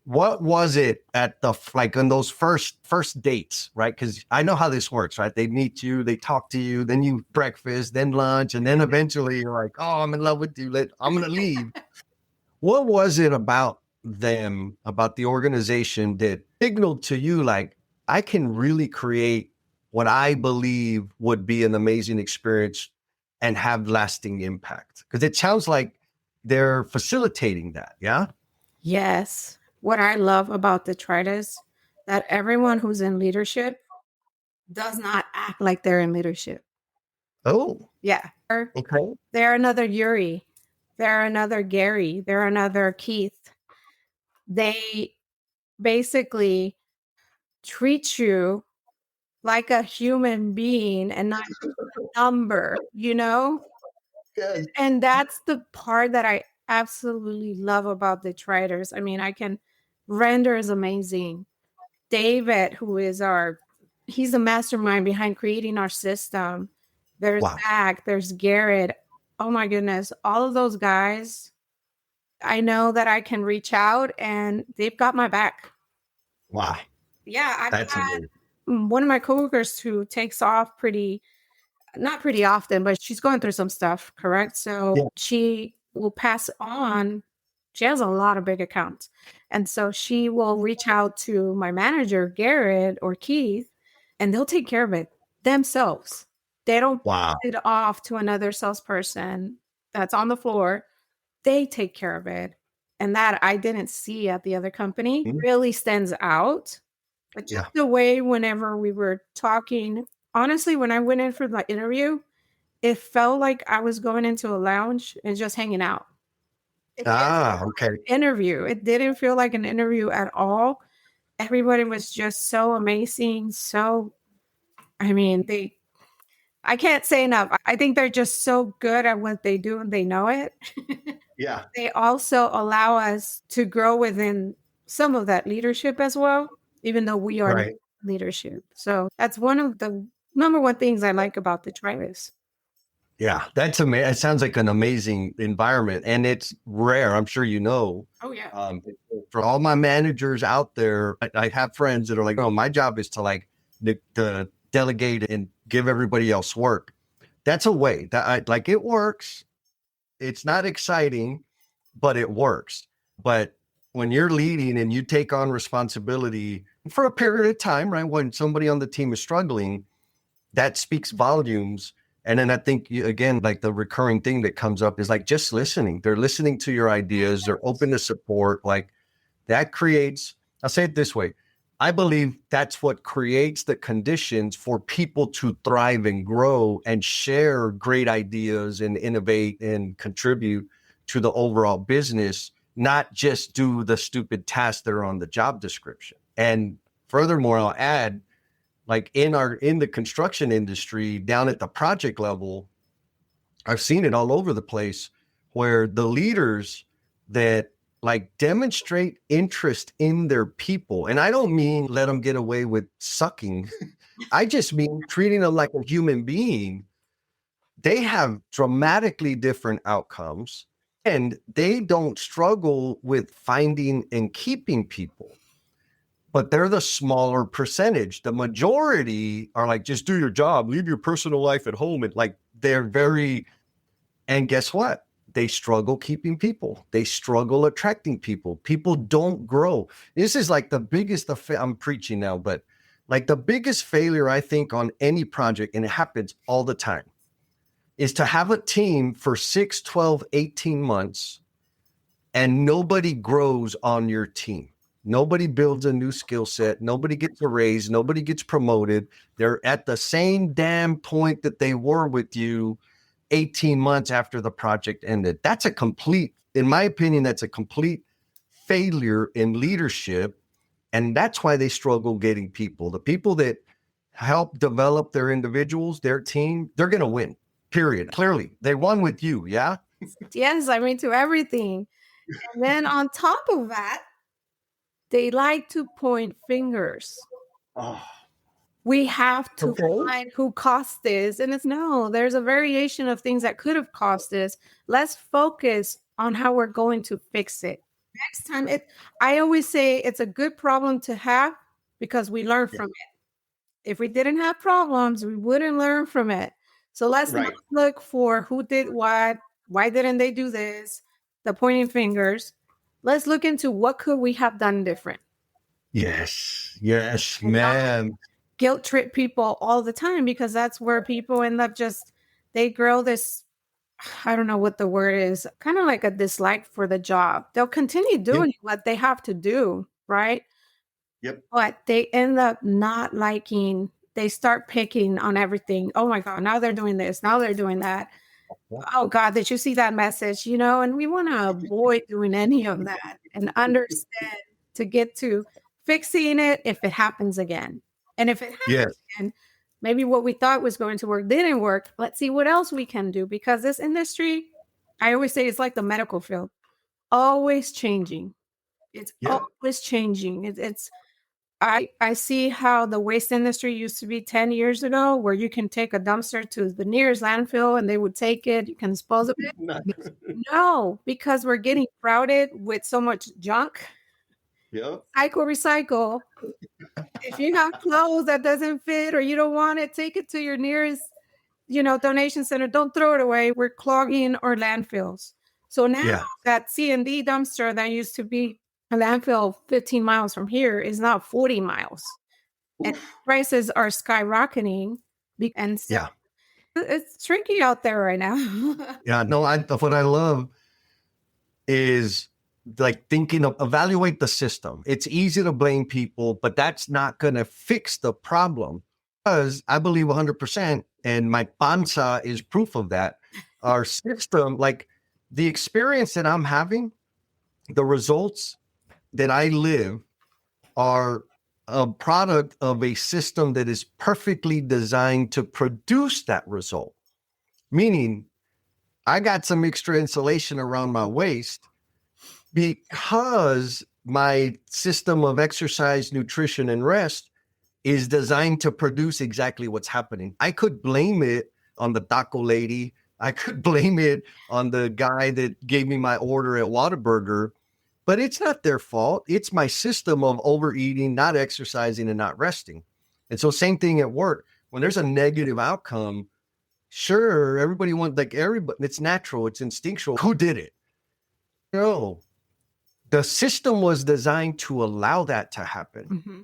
What was it at the like on those first dates, right? Because I know how this works, right? They meet you, they talk to you, then you breakfast, then lunch, and then eventually you're like, oh, I'm in love with you. I'm gonna leave. What was it about them, about the organization that signaled to you like I can really create what I believe would be an amazing experience and have lasting impact? Because it sounds like they're facilitating that. Yeah. Yes. What I love about detritus that everyone who's in leadership does not act like they're in leadership. Oh, Yeah. okay. They're another Yuri. They're another Gary. They're another Keith. They basically treat you like a human being and not a number. Good. And that's the part that I absolutely love about detritus. I mean, I can render is amazing. David, he's the mastermind behind creating our system. There's Wow. Zach, there's Garrett. Oh my goodness. All of those guys, I know that I can reach out and they've got my back. Wow. Yeah, I've That's had amazing. one of my coworkers who takes off not pretty often, but she's going through some stuff, correct? So Yeah. she will pass on. She has a lot of big accounts. And so she will reach out to my manager, Garrett or Keith, and they'll take care of it themselves. They don't Wow. pass it off to another salesperson that's on the floor. They take care of it. And that I didn't see at the other company Mhm. really stands out. But just Yeah. the way whenever we were talking, honestly, when I went in for the interview, it felt like I was going into a lounge and just hanging out. It didn't feel Ah, okay. like an interview. It didn't feel like an interview at all. Everybody was just so amazing. So, I mean, I can't say enough. I think they're just so good at what they do and they know it. Yeah. They also allow us to grow within some of that leadership as well, even though we are Right. leadership. So that's one of the number one things I like about the Travis. Yeah, that's amazing. It sounds like an amazing environment, and it's rare. I'm sure you know. Oh yeah. For all my managers out there, I have friends that are like, "Oh, my job is to to delegate and give everybody else work." That's a way that like it works. It's not exciting, but it works. But when you're leading and you take on responsibility for a period of time, right? When somebody on the team is struggling, that speaks volumes. And then I think again, like the recurring thing that comes up is like just listening. They're listening to your ideas. They're open to support. Like that creates, I'll say it this way. I believe that's what creates the conditions for people to thrive and grow and share great ideas and innovate and contribute to the overall business, not just do the stupid tasks that are on the job description. And furthermore, I'll add, like in the construction industry down at the project level, I've seen it all over the place where the leaders that like demonstrate interest in their people, and I don't mean let them get away with sucking. I just mean treating them like a human being. They have dramatically different outcomes and they don't struggle with finding and keeping people, but they're the smaller percentage. The majority are like, just do your job, leave your personal life at home. And like, they're very, and guess what? They struggle keeping people. They struggle attracting people. People don't grow. This is like the biggest, I'm preaching now, but like the biggest failure, I think, on any project, and it happens all the time, is to have a team for 6, 12, 18 months and nobody grows on your team. Nobody builds a new skill set. Nobody gets a raise. Nobody gets promoted. They're at the same damn point that they were with you 18 months after the project ended. That's a complete, in my opinion, that's a complete failure in leadership. And that's why they struggle getting people. The people that help develop their individuals, their team, they're going to win, period. Clearly, they won with you. Yeah. Yes, I mean, to everything. And then on top of that, they like to point fingers. Oh, We have to okay. find who caused this. And it's no, there's a variation of things that could have caused this. Let's focus on how we're going to fix it. Next time, I always say it's a good problem to have because we learn from it. If we didn't have problems, we wouldn't learn from it. So let's not look for who did what, why didn't they do this, the pointing fingers. Let's look into what could we have done different. Yes, yes, And not man. guilt trip people all the time, because that's where people end up they grow this, I don't know what the word is, kind of like a dislike for the job. They'll continue doing what they have to do, right? Yep. But they end up not liking, they start picking on everything. Oh my God, now they're doing this, now they're doing that. Oh God, did you see that message? And we want to avoid doing any of that and understand to get to fixing it if it happens again. And if it happens again, maybe what we thought was going to work didn't work. Let's see what else we can do, because this industry, I always say, it's like the medical field, always changing. It's always changing. I see how the waste industry used to be 10 years ago, where you can take a dumpster to the nearest landfill and they would take it. You can dispose of it. No, because we're getting crowded with so much junk. Recycle. If you have clothes that doesn't fit or you don't want it, take it to your nearest, donation center. Don't throw it away. We're clogging our landfills. So now that C&D dumpster that used to be a landfill 15 miles from here is now 40 miles. And prices are skyrocketing. And so it's tricky out there right now. No, what I love is like thinking of evaluate the system. It's easy to blame people, but that's not going to fix the problem, because I believe 100%, and my panza is proof of that. Our system, like the experience that I'm having, the results that I live are a product of a system that is perfectly designed to produce that result. Meaning, I got some extra insulation around my waist because my system of exercise, nutrition, and rest is designed to produce exactly what's happening. I could blame it on the taco lady. I could blame it on the guy that gave me my order at Whataburger, but it's not their fault. It's my system of overeating, not exercising, and not resting. And so same thing at work. When there's a negative outcome, sure, everybody wants, like everybody, it's natural, it's instinctual. Who did it? No. The system was designed to allow that to happen. Mm-hmm.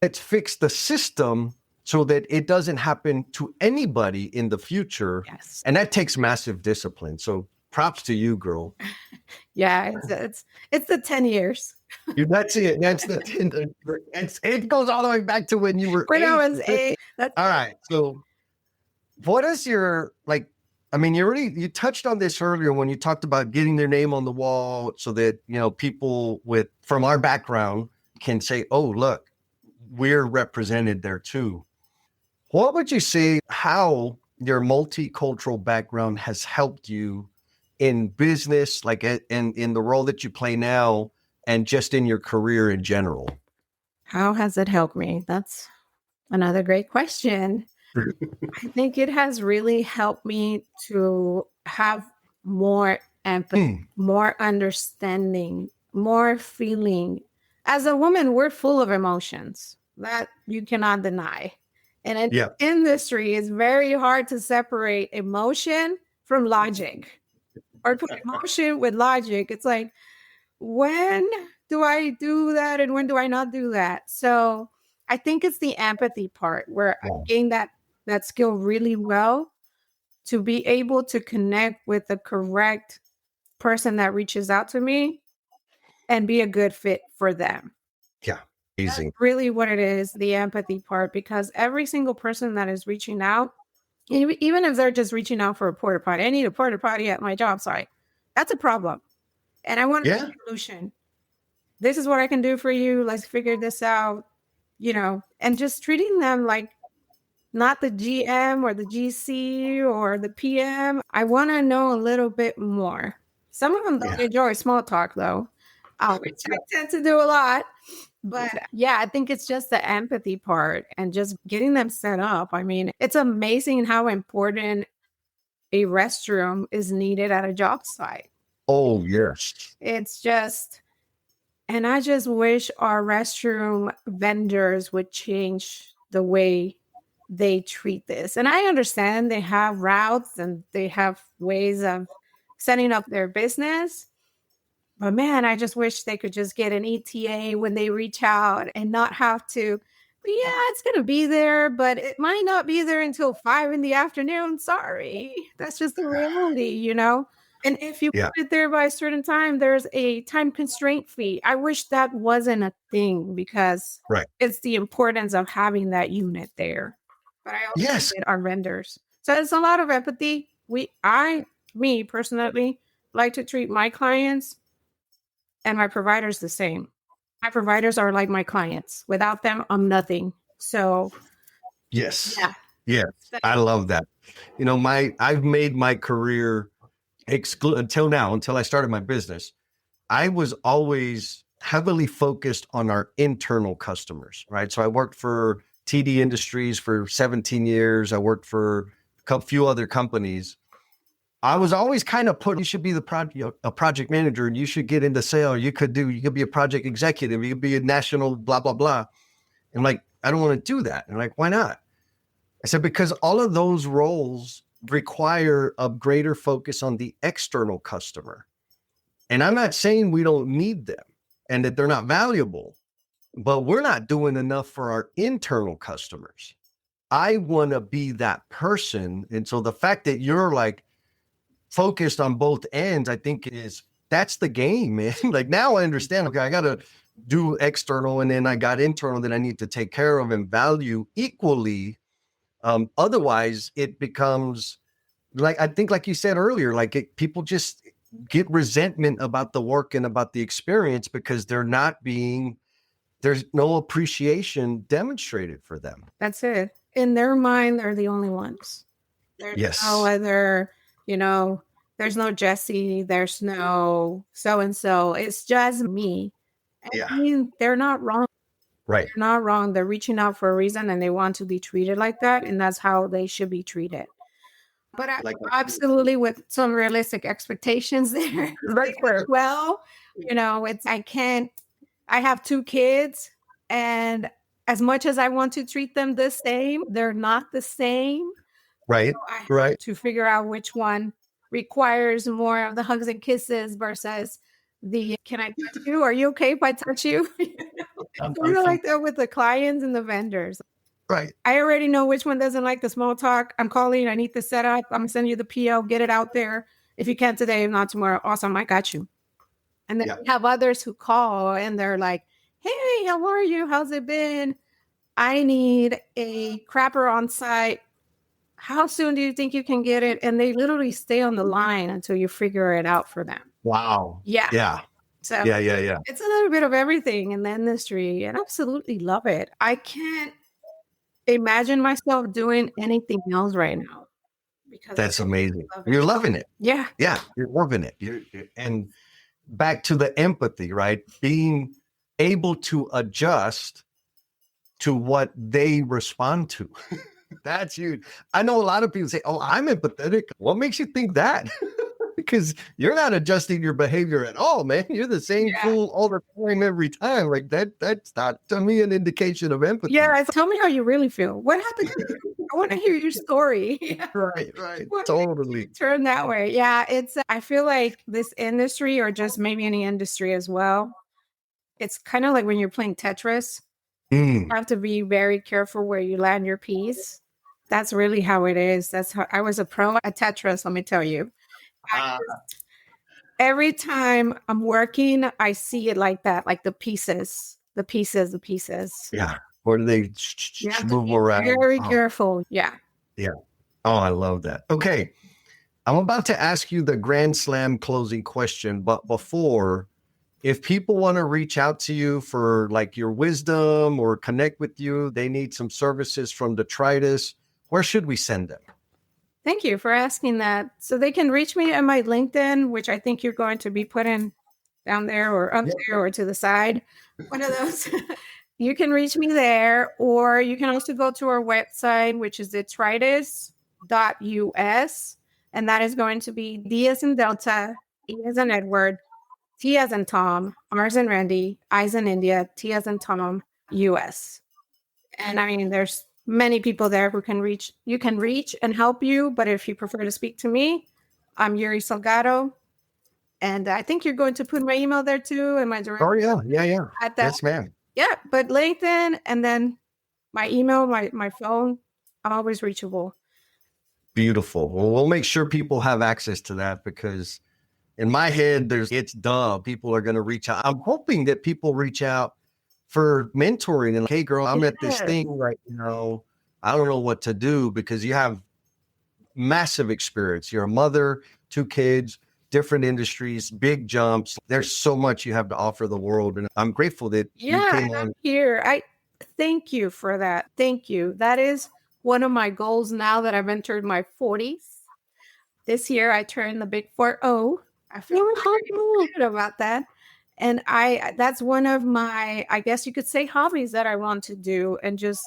Let's fix the system so that it doesn't happen to anybody in the future. Yes. And that takes massive discipline. So props to you, girl. Yeah, it's the 10 years. That's it. It goes all the way back to when you were when 8. I was 8. All right. So what is your, like, I mean, you touched on this earlier when you talked about getting their name on the wall so that, people from our background can say, oh, look, we're represented there too. What would you say how your multicultural background has helped you in business, like in the role that you play now, and just in your career in general? How has it helped me? That's another great question. I think it has really helped me to have more empathy, more understanding, more feeling. As a woman, we're full of emotions that you cannot deny. And in Yeah. industry, it's very hard to separate emotion from logic or put emotion with logic. It's like, when do I do that and when do I not do that? So I think it's the empathy part where I Wow. gained that skill really well to be able to connect with the correct person that reaches out to me and be a good fit for them. Yeah. That's Amazing. really what it is, the empathy part, because every single person that is reaching out, even if they're just reaching out for a porta potty, I need a porta potty at my job site. That's a problem. And I want a Yeah. solution. This is what I can do for you. Let's figure this out, and just treating them like not the GM or the GC or the PM. I want to know a little bit more. Some of them don't Yeah. enjoy small talk though, which I tend to do a lot. But yeah, I think it's just the empathy part and just getting them set up. I mean, it's amazing how important a restroom is needed at a job site. Oh, yes. It's just, and I just wish our restroom vendors would change the way they treat this. And I understand they have routes and they have ways of setting up their business. But man, I just wish they could just get an ETA when they reach out and not have to. But yeah, it's going to be there, but it might not be there until 5 in the afternoon. Sorry. That's just the reality. And if you Yeah. put it there by a certain time, there's a time constraint fee. I wish that wasn't a thing because Right. it's the importance of having that unit there. But I also Yes. get our vendors. So it's a lot of empathy. Me personally, like to treat my clients and my providers the same. My providers are like my clients. Without them, I'm nothing. So Yes. yeah. Yes. I love that. I've made my career until now, until I started my business. I was always heavily focused on our internal customers, right? So I worked for TD Industries for 17 years. I worked for a few other companies. I was always kind of you should be a project manager and you should get into sales. You could be a project executive. You could be a national blah, blah, blah. And like, I don't want to do that. And like, why not? I said, because all of those roles require a greater focus on the external customer. And I'm not saying we don't need them and that they're not valuable, but we're not doing enough for our internal customers. I want to be that person. And so the fact that you're like focused on both ends, I think that's the game, man. Like now I understand, okay, I got to do external and then I got internal that I need to take care of and value equally. Otherwise it becomes like, I think like you said earlier, like people just get resentment about the work and about the experience because there's no appreciation demonstrated for them. That's it. In their mind, they're the only ones. There's no Yes. other, there's no Jesse, there's no so-and-so. It's just me. Yeah. I mean, they're not wrong. Right. They're not wrong. They're reaching out for a reason and they want to be treated like that. And that's how they should be treated. But absolutely with some realistic expectations there. Right. Well, I have 2 kids and as much as I want to treat them the same, they're not the same. Right. So I have Right. to figure out which one requires more of the hugs and kisses versus the can I touch you? Are you okay if I touch you? Sort of like that with the clients and the vendors. Right. I already know which one doesn't like the small talk. I'm calling. I need the setup. I'm sending you the PO. Get it out there. If you can't today, if not tomorrow, awesome. I got you. And then we have others who call and they're like, hey, how are you? How's it been? I need a crapper on site. How soon do you think you can get it? And they literally stay on the line until you figure it out for them. Wow. Yeah. Yeah. So Yeah. it's a little bit of everything in the industry and I absolutely love it. I can't imagine myself doing anything else right now. because That's amazing. I love it. You're loving it. Yeah. Yeah, you're loving it. And back to the empathy, right? Being able to adjust to what they respond to. That's huge. I know a lot of people say, "Oh, I'm empathetic." What makes you think that? Because you're not adjusting your behavior at all, man. You're the same Yeah. fool all the time, every time. Like that's not to me an indication of empathy. Yeah. Tell me how you really feel. What happened? I want to hear your story. Yeah. Right. What makes Totally. you turn that way? Yeah. I feel like this industry, or just maybe any industry as well, it's kind of like when you're playing Tetris. You Mm. have to be very careful where you land your piece. That's really how it is. That's how I was a pro at Tetris, let me tell you. Every time I'm working, I see it like that, like the pieces, the pieces, the pieces. Yeah. Or do they You have to move be around? very Oh, careful. Yeah. yeah. Oh, I love that. Okay. I'm about to ask you the Grand Slam closing question, but before, if people want to reach out to you for like your wisdom or connect with you, they need some services from Detritus, where should we send them? Thank you for asking that. So they can reach me at my LinkedIn, which I think you're going to be putting down there or up Yeah. there or to the side. One of those. You can reach me there, or you can also go to our website, which is detritus.us. And that is going to be D as in Delta, E as in Edward, T as in Tom, R as in Randy, I as in India, T as in Tom, US. And I mean, there's many people there who can reach, you can reach and help you. But if you prefer to speak to me, I'm Uri Salgado. And I think you're going to put my email there too, and my direct Oh, yeah. at that. Yes, ma'am. Yeah, but LinkedIn and then my email, my phone, I'm always reachable. Beautiful. Well, we'll make sure people have access to that because in my head, it's dumb. People are going to reach out. I'm hoping that people reach out for mentoring and like, hey, girl, I'm at this Yes. thing right now. I don't know what to do because you have massive experience. You're a mother, 2 kids, different industries, big jumps. There's so much you have to offer the world. And I'm grateful that you Yeah, came and I'm on. here. I thank you for that. Thank you. That is one of my goals now that I've entered my 40s. This year I turned the big 40. I feel really excited about that. And that's one of my, I guess you could say, hobbies that I want to do, and just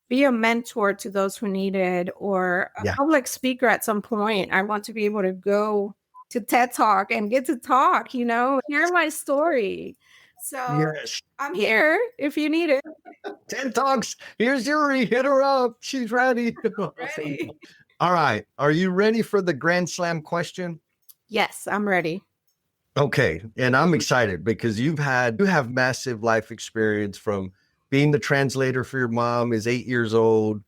be a mentor to those who need it, or a Yeah. public speaker at some point. I want to be able to go to TED Talk and get to talk, hear my story. So Yes. I'm here if you need it. 10 talks. Here's Yuri. Hit her up. She's ready. Ready? All right. Are you ready for the Grand Slam question? Yes, I'm ready. Okay. And I'm excited because you have massive life experience from being the translator for your mom is 8 years old,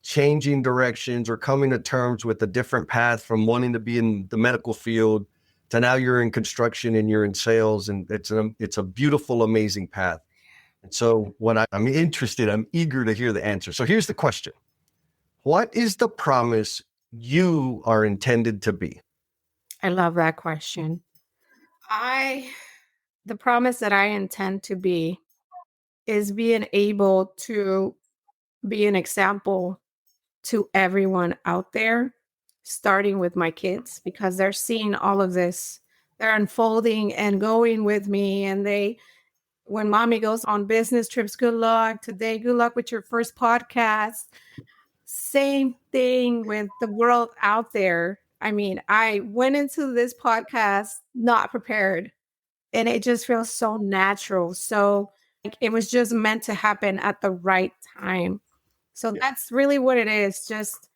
changing directions or coming to terms with a different path from wanting to be in the medical field to now you're in construction and you're in sales. And it's a beautiful, amazing path. And so I'm interested, I'm eager to hear the answer. So here's the question. What is the promise you are intended to be? I love that question. The promise that I intend to be is being able to be an example to everyone out there, starting with my kids, because they're seeing all of this. They're unfolding and going with me. And when mommy goes on business trips, good luck today. Good luck with your first podcast. Same thing with the world out there. I mean, I went into this podcast not prepared, and it just feels so natural. So like, it was just meant to happen at the right time. So that's really what it is. Just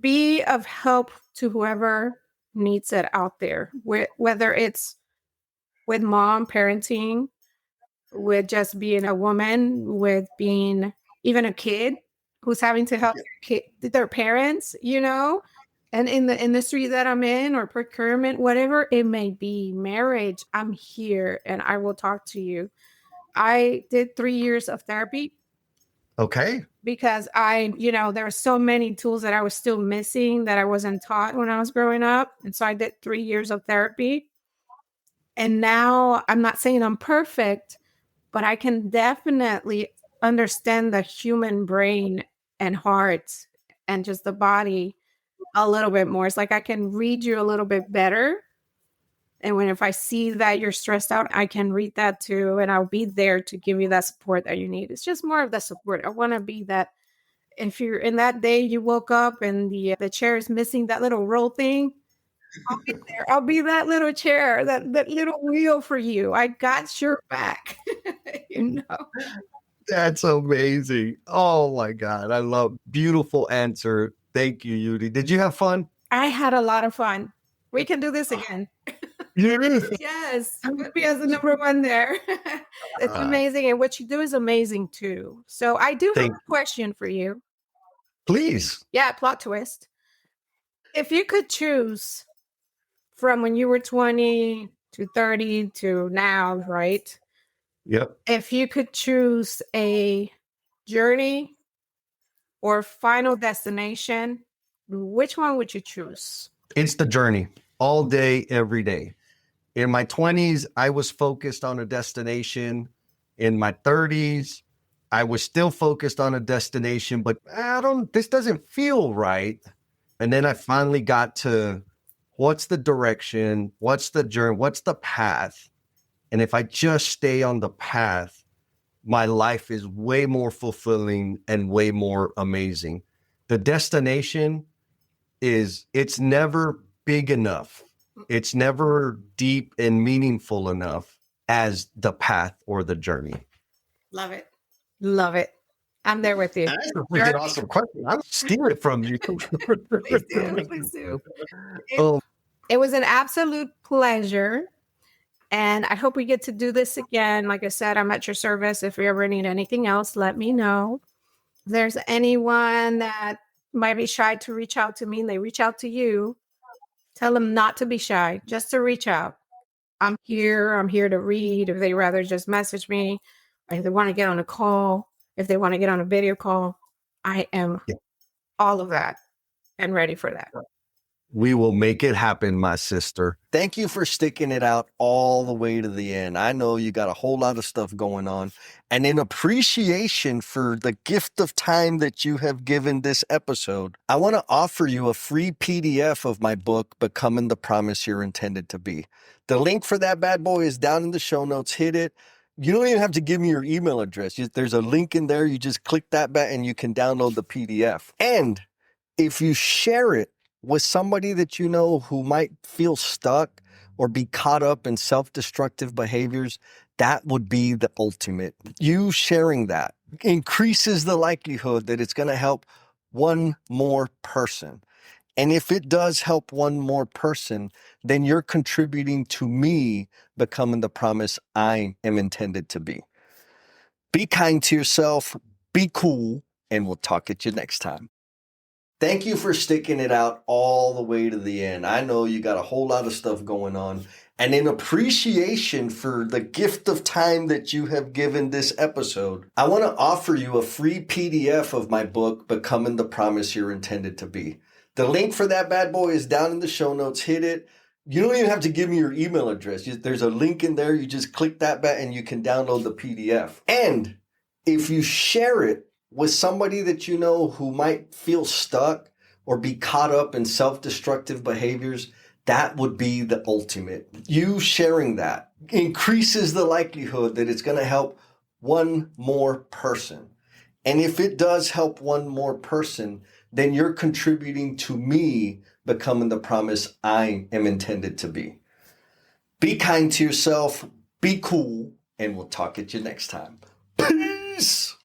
be of help to whoever needs it out there, whether it's with mom parenting, with just being a woman, with being even a kid who's having to help their parents, and in the industry that I'm in, or procurement, whatever it may be, marriage, I'm here and I will talk to you. I did 3 years of therapy Okay. because there were so many tools that I was still missing that I wasn't taught when I was growing up. And so I did 3 years of therapy. And now I'm not saying I'm perfect, but I can definitely understand the human brain and heart and just the body a little bit more. It's like I can read you a little bit better. And if I see that you're stressed out, I can read that too. And I'll be there to give you that support that you need. It's just more of the support. I want to be that. If you're in that day, you woke up and the chair is missing that little roll thing, I'll be there. I'll be that little chair, that little wheel for you. I got your back. you know. That's amazing. Oh my God. I love beautiful answer. Thank you, Yuri. Did you have fun? I had a lot of fun. We can do this again. Yes, put me as the number one there. It's amazing. And what you do is amazing too. So I do have a question for you. Please. Yeah, plot twist. If you could choose from when you were 20 to 30 to now, right? Yep. If you could choose a journey or final destination, which one would you choose? It's the journey all day, every day. In my 20s, I was focused on a destination. In my 30s, I was still focused on a destination, but this doesn't feel right. And then I finally got to what's the direction? What's the journey? What's the path? And if I just stay on the path, my life is way more fulfilling and way more amazing. The destination it's never big enough. It's never deep and meaningful enough as the path or the journey. Love it. Love it. I'm there with you. That's a freaking awesome question. I'll steal it from you. Please do. Please do. It was an absolute pleasure. And I hope we get to do this again. Like I said, I'm at your service. If you ever need anything else, let me know. If there's anyone that might be shy to reach out to me and they reach out to you, tell them not to be shy, just to reach out. I'm here to read. If they rather just message me, or if they want to get on a call, if they want to get on a video call, I am all of that and ready for that. We will make it happen, my sister. Thank you for sticking it out all the way to the end. I know you got a whole lot of stuff going on. And in appreciation for the gift of time that you have given this episode, I want to offer you a free PDF of my book, Becoming the Promise You're Intended to Be. The link for that bad boy is down in the show notes. Hit it. You don't even have to give me your email address. There's a link in there. You just click that button and you can download the PDF. And if you share it with somebody that you know who might feel stuck or be caught up in self-destructive behaviors, that would be the ultimate. You sharing that increases the likelihood that it's going to help one more person. And if it does help one more person, then you're contributing to me becoming the promise I am intended to be. Be kind to yourself, be cool, and we'll talk at you next time. Thank you for sticking it out all the way to the end. I know you got a whole lot of stuff going on. And in appreciation for the gift of time that you have given this episode, I want to offer you a free PDF of my book, Becoming the Promise You're Intended to Be. The link for that bad boy is down in the show notes. Hit it. You don't even have to give me your email address. There's a link in there. You just click that button and you can download the PDF. And if you share it with somebody that you know who might feel stuck or be caught up in self-destructive behaviors, that would be the ultimate. You sharing that increases the likelihood that it's going to help one more person. And if it does help one more person, then you're contributing to me becoming the promise I am intended to be. Be kind to yourself, be cool, and we'll talk at you next time. Peace!